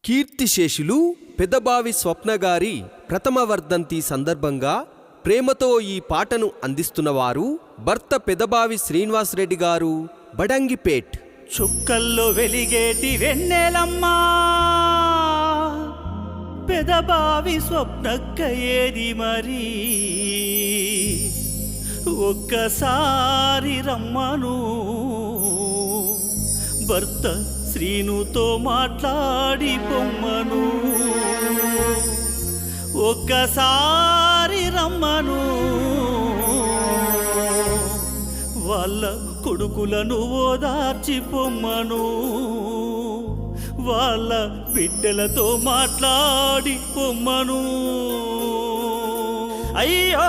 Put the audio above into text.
కీర్తిశేషులు పెదబావి స్వప్నగారి ప్రథమ వర్ధంతి సందర్భంగా ప్రేమతో ఈ పాటను అందిస్తున్నవారు భర్త పెదబావి శ్రీనివాసరెడ్డి గారు, బడంగిపేట్. చుక్కల్లో వెలిగేటి వెన్నెలమ్మా, పెదబావి స్వప్నక్క ఏది మరి, ఒక్కసారి రమ్మను భర్త శ్రీనుతో మాట్లాడి పొమ్మను, ఒక్కసారి రమ్మను వాళ్ళ కొడుకులను ఓదార్చి పొమ్మను, వాళ్ళ బిడ్డలతో మాట్లాడి పొమ్మను. అయ్యో